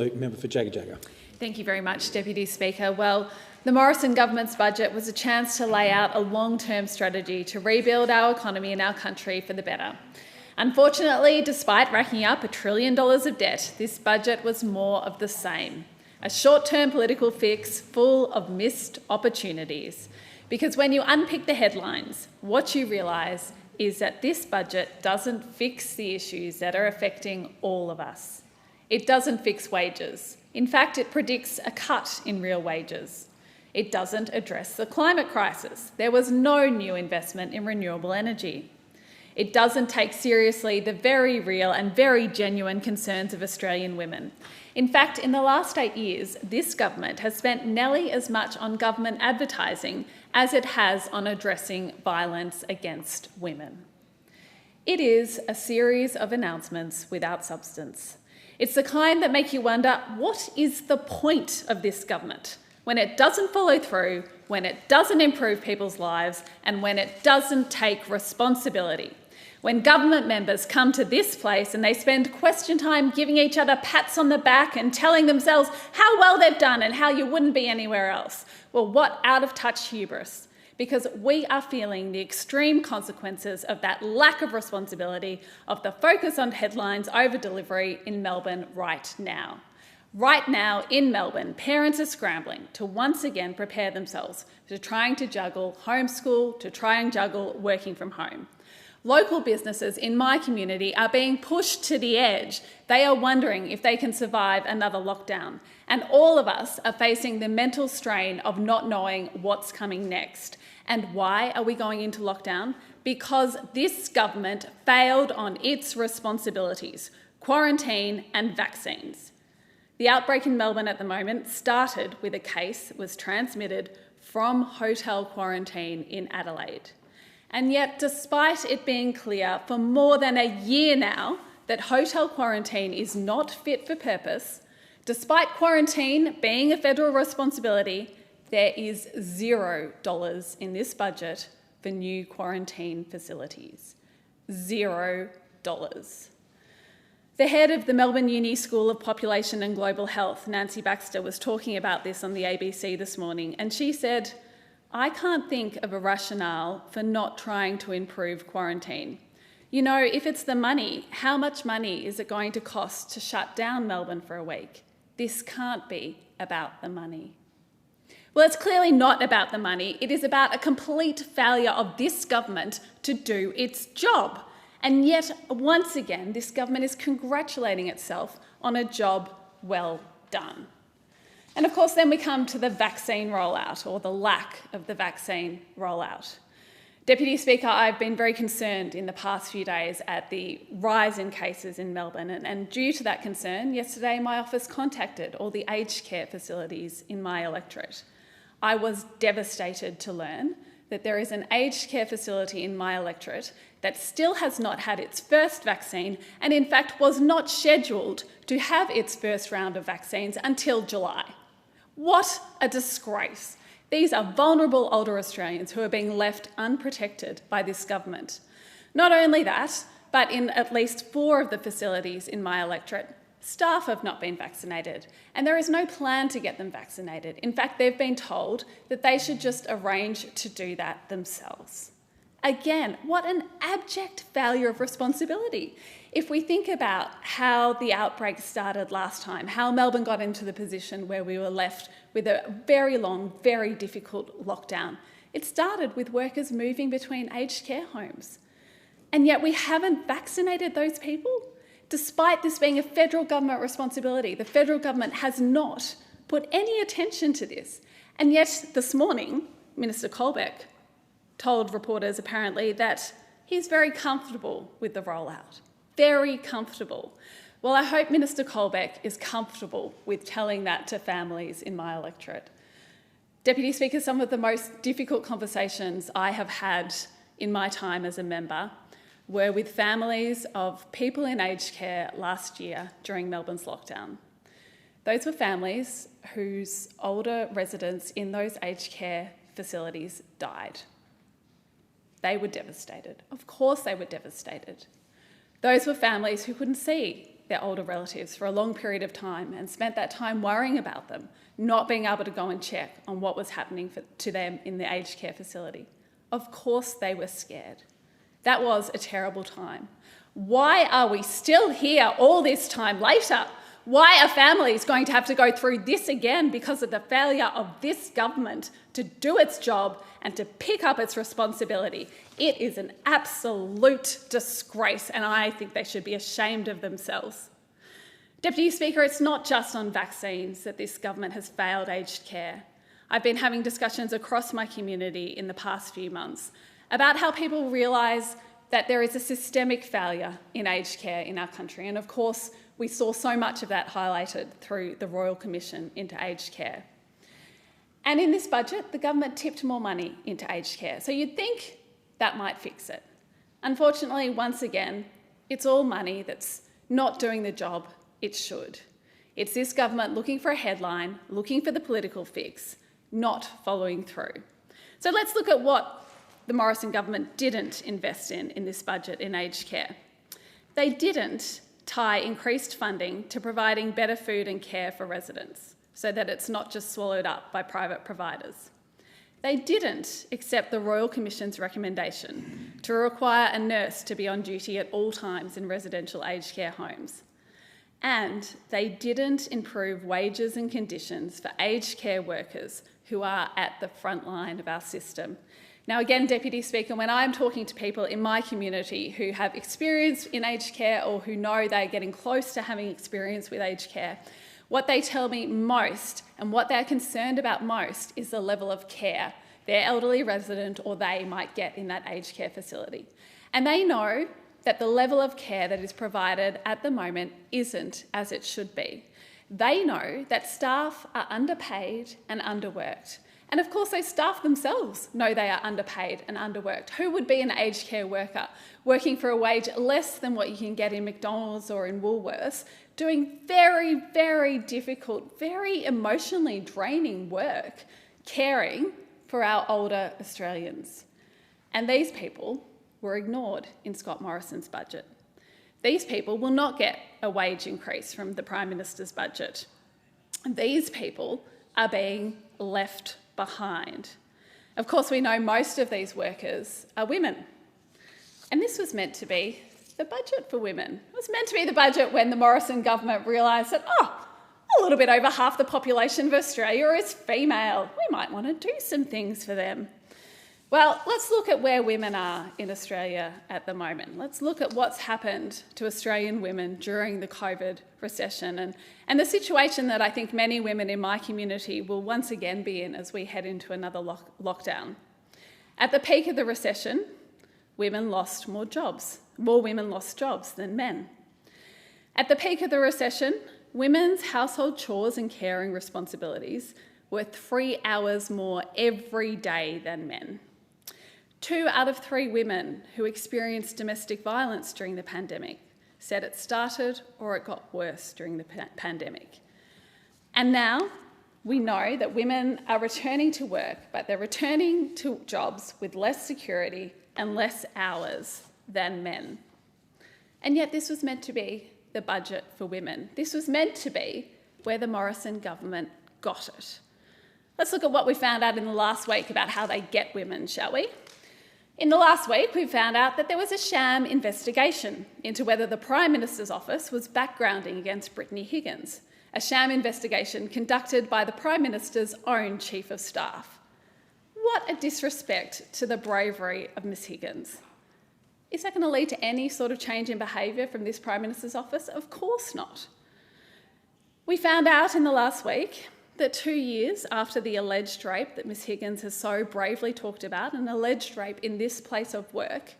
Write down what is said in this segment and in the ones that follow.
Member for Jagga. Thank you very much, Deputy Speaker. Well, the Morrison government's budget was a chance to lay out a long-term strategy to rebuild our economy and our country for the better. Unfortunately, despite racking up $1 trillion of debt, this budget was more of the same. A short-term political fix full of missed opportunities. Because when you unpick the headlines, what you realise is that this budget doesn't fix the issues that are affecting all of us. It doesn't fix wages. In fact, it predicts a cut in real wages. It doesn't address the climate crisis. There was no new investment in renewable energy. It doesn't take seriously the very real and very genuine concerns of Australian women. In fact, in the last 8 years, this government has spent nearly as much on government advertising as it has on addressing violence against women. It is a series of announcements without substance. It's the kind that make you wonder, what is the point of this government when it doesn't follow through, when it doesn't improve people's lives, and when it doesn't take responsibility? When government members come to this place and they spend question time giving each other pats on the back and telling themselves how well they've done and how you wouldn't be anywhere else. Well, what out-of-touch hubris? Because we are feeling the extreme consequences of that lack of responsibility, of the focus on headlines over delivery in Melbourne right now. Right now in Melbourne, parents are scrambling to once again prepare themselves to trying to juggle homeschool, to try and juggle working from home. Local businesses in my community are being pushed to the edge. They are wondering if they can survive another lockdown. And all of us are facing the mental strain of not knowing what's coming next. And why are we going into lockdown? Because this government failed on its responsibilities: quarantine and vaccines. The outbreak in Melbourne at the moment started with a case that was transmitted from hotel quarantine in Adelaide. And yet, despite it being clear for more than a year now that hotel quarantine is not fit for purpose, despite quarantine being a federal responsibility, there is $0 in this budget for new quarantine facilities. $0. The head of the Melbourne Uni School of Population and Global Health, Nancy Baxter, was talking about this on the ABC this morning, and she said, "I can't think of a rationale for not trying to improve quarantine. You know, if it's the money, how much money is it going to cost to shut down Melbourne for a week? This can't be about the money." Well, it's clearly not about the money. It is about a complete failure of this government to do its job. And yet, once again, this government is congratulating itself on a job well done. And of course, then we come to the vaccine rollout, or the lack of the vaccine rollout. Deputy Speaker, I've been very concerned in the past few days at the rise in cases in Melbourne, and due to that concern, yesterday my office contacted all the aged care facilities in my electorate. I was devastated to learn that there is an aged care facility in my electorate that still has not had its first vaccine and in fact was not scheduled to have its first round of vaccines until July. What a disgrace. These are vulnerable older Australians who are being left unprotected by this government. Not only that, but in at least 4 of the facilities in my electorate, staff have not been vaccinated, and there is no plan to get them vaccinated. In fact, they've been told that they should just arrange to do that themselves. Again, what an abject failure of responsibility. If we think about how the outbreak started last time, how Melbourne got into the position where we were left with a very long, very difficult lockdown, it started with workers moving between aged care homes. And yet we haven't vaccinated those people. Despite this being a federal government responsibility, the federal government has not put any attention to this. And yet this morning, Minister Colbeck told reporters apparently that he's very comfortable with the rollout. Very comfortable. Well, I hope Minister Colbeck is comfortable with telling that to families in my electorate. Deputy Speaker, some of the most difficult conversations I have had in my time as a member were with families of people in aged care last year during Melbourne's lockdown. Those were families whose older residents in those aged care facilities died. They were devastated. Of course they were devastated. Those were families who couldn't see their older relatives for a long period of time and spent that time worrying about them, not being able to go and check on what was happening to them in the aged care facility. Of course they were scared. That was a terrible time. Why are we still here all this time later? Why are families going to have to go through this again because of the failure of this government to do its job and to pick up its responsibility? It is an absolute disgrace, and I think they should be ashamed of themselves. Deputy Speaker, it's not just on vaccines that this government has failed aged care. I've been having discussions across my community in the past few months about how people realise that there is a systemic failure in aged care in our country. And of course, we saw so much of that highlighted through the Royal Commission into aged care. And in this budget, the government tipped more money into aged care. So you'd think that might fix it. Unfortunately, once again, it's all money that's not doing the job it should. It's this government looking for a headline, looking for the political fix, not following through. So let's look at what the Morrison government didn't invest in this budget in aged care. They didn't tie increased funding to providing better food and care for residents so that it's not just swallowed up by private providers. They didn't accept the Royal Commission's recommendation to require a nurse to be on duty at all times in residential aged care homes. And they didn't improve wages and conditions for aged care workers who are at the front line of our system. Now again, Deputy Speaker, when I'm talking to people in my community who have experience in aged care or who know they're getting close to having experience with aged care, what they tell me most and what they're concerned about most is the level of care their elderly resident or they might get in that aged care facility. And they know that the level of care that is provided at the moment isn't as it should be. They know that staff are underpaid and underworked. And of course, those staff themselves know they are underpaid and underworked. Who would be an aged care worker working for a wage less than what you can get in McDonald's or in Woolworths, doing very, very difficult, very emotionally draining work, caring for our older Australians? And these people were ignored in Scott Morrison's budget. These people will not get a wage increase from the Prime Minister's budget. These people are being left behind. Of course, we know most of these workers are women. And this was meant to be the budget for women. It was meant to be the budget when the Morrison government realised that, a little bit over half the population of Australia is female. We might want to do some things for them. Well, let's look at where women are in Australia at the moment. Let's look at what's happened to Australian women during the COVID recession and the situation that I think many women in my community will once again be in as we head into another lockdown. At the peak of the recession, women lost more jobs. More women lost jobs than men. At the peak of the recession, women's household chores and caring responsibilities were 3 hours more every day than men. 2 out of 3 women who experienced domestic violence during the pandemic said it started or it got worse during the pandemic. And now we know that women are returning to work, but they're returning to jobs with less security and less hours than men. And yet this was meant to be the budget for women. This was meant to be where the Morrison government got it. Let's look at what we found out in the last week about how they get women, shall we? In the last week, we found out that there was a sham investigation into whether the Prime Minister's office was backgrounding against Brittany Higgins, a sham investigation conducted by the Prime Minister's own Chief of Staff. What a disrespect to the bravery of Ms Higgins. Is that going to lead to any sort of change in behaviour from this Prime Minister's office? Of course not. We found out in the last week that 2 years after the alleged rape that Ms Higgins has so bravely talked about, an alleged rape in this place of work,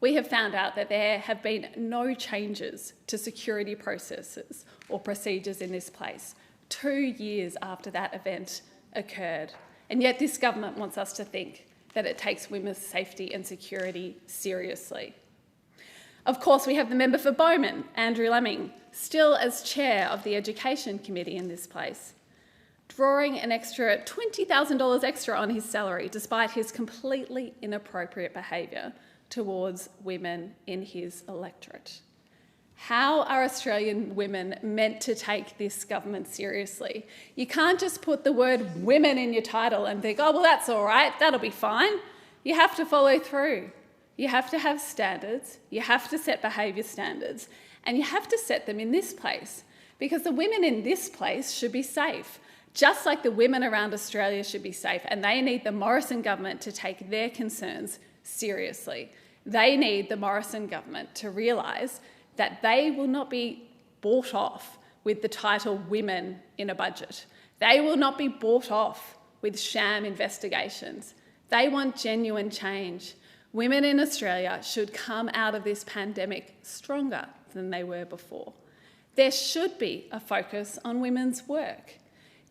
we have found out that there have been no changes to security processes or procedures in this place 2 years after that event occurred. And yet this government wants us to think that it takes women's safety and security seriously. Of course, we have the member for Bowman, Andrew Lemming, still as chair of the Education Committee in this place, drawing an extra $20,000 extra on his salary despite his completely inappropriate behaviour towards women in his electorate. How are Australian women meant to take this government seriously? You can't just put the word women in your title and think, oh, well, that's all right, that'll be fine. You have to follow through. You have to have standards, you have to set behaviour standards, and you have to set them in this place, because the women in this place should be safe, just like the women around Australia should be safe, and they need the Morrison government to take their concerns seriously. They need the Morrison government to realise that they will not be bought off with the title women in a budget. They will not be bought off with sham investigations. They want genuine change. Women in Australia should come out of this pandemic stronger than they were before. There should be a focus on women's work.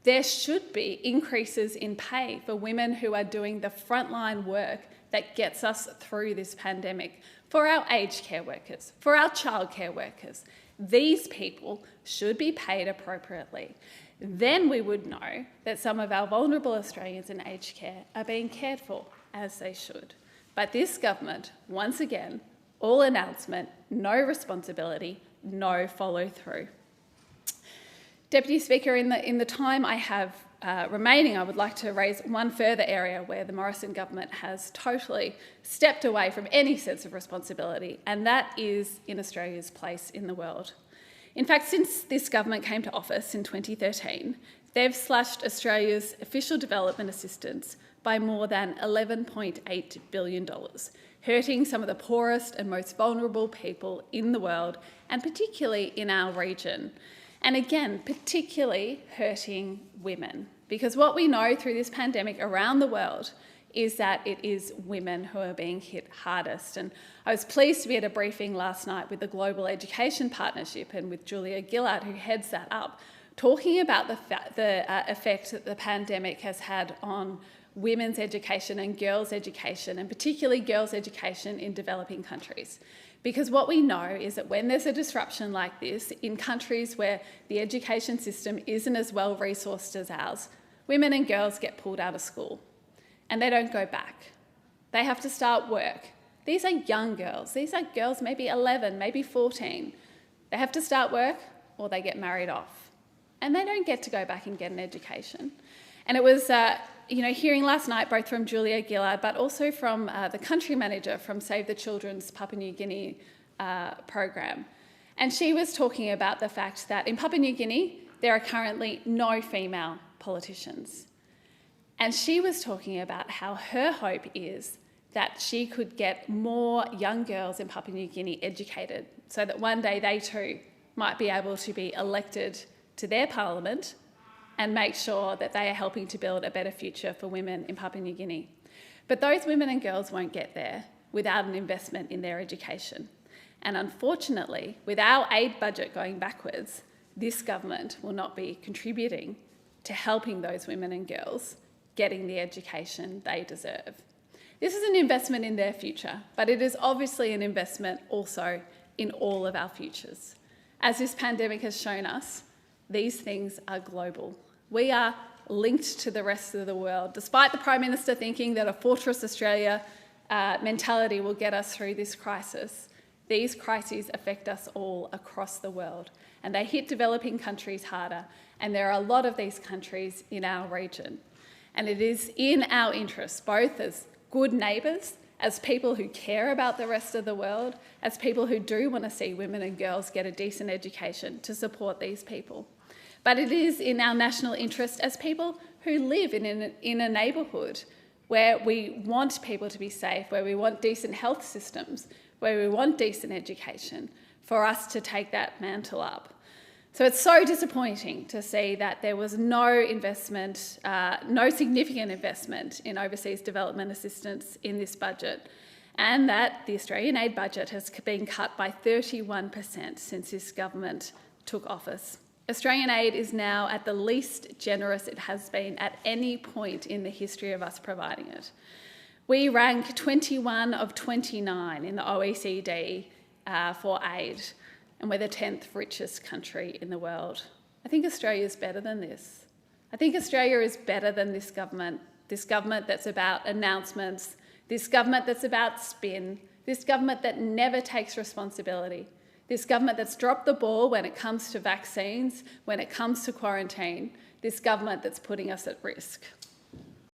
There should be increases in pay for women who are doing the frontline work that gets us through this pandemic, for our aged care workers, for our childcare workers. These people should be paid appropriately. Then we would know that some of our vulnerable Australians in aged care are being cared for as they should. But this government, once again, all announcement, no responsibility, no follow through. Deputy Speaker, in the time I have remaining, I would like to raise one further area where the Morrison government has totally stepped away from any sense of responsibility, and that is in Australia's place in the world. In fact, since this government came to office in 2013, they've slashed Australia's official development assistance by more than $11.8 billion, hurting some of the poorest and most vulnerable people in the world, and particularly in our region. And again, particularly hurting women, because what we know through this pandemic around the world is that it is women who are being hit hardest. And I was pleased to be at a briefing last night with the Global Education Partnership and with Julia Gillard, who heads that up, talking about the effect that the pandemic has had on women's education and girls' education, and particularly girls' education in developing countries. Because what we know is that when there's a disruption like this, in countries where the education system isn't as well resourced as ours, women and girls get pulled out of school and they don't go back. They have to start work. These are young girls. These are girls maybe 11, maybe 14. They have to start work or they get married off. And they don't get to go back and get an education. And it was hearing last night, both from Julia Gillard, but also from the country manager from Save the Children's Papua New Guinea program. And she was talking about the fact that in Papua New Guinea, there are currently no female politicians. And she was talking about how her hope is that she could get more young girls in Papua New Guinea educated so that one day they too might be able to be elected to their parliament and make sure that they are helping to build a better future for women in Papua New Guinea. But those women and girls won't get there without an investment in their education. And unfortunately, with our aid budget going backwards, this government will not be contributing to helping those women and girls getting the education they deserve. This is an investment in their future, but it is obviously an investment also in all of our futures. As this pandemic has shown us, these things are global. We are linked to the rest of the world. Despite the Prime Minister thinking that a Fortress Australia mentality will get us through this crisis, these crises affect us all across the world, and they hit developing countries harder, and there are a lot of these countries in our region. And it is in our interest, both as good neighbours, as people who care about the rest of the world, as people who do want to see women and girls get a decent education, to support these people. But it is in our national interest as people who live in a neighbourhood where we want people to be safe, where we want decent health systems, where we want decent education, for us to take that mantle up. So it's so disappointing to see that there was no investment, no significant investment in overseas development assistance in this budget, and that the Australian aid budget has been cut by 31% since this government took office. Australian aid is now at the least generous it has been at any point in the history of us providing it. We rank 21 of 29 in the OECD for aid, and we're the 10th richest country in the world. I think Australia is better than this. I think Australia is better than this government that's about announcements, this government that's about spin, this government that never takes responsibility, This government that's dropped the ball when it comes to vaccines, when it comes to quarantine. This government that's putting us at risk.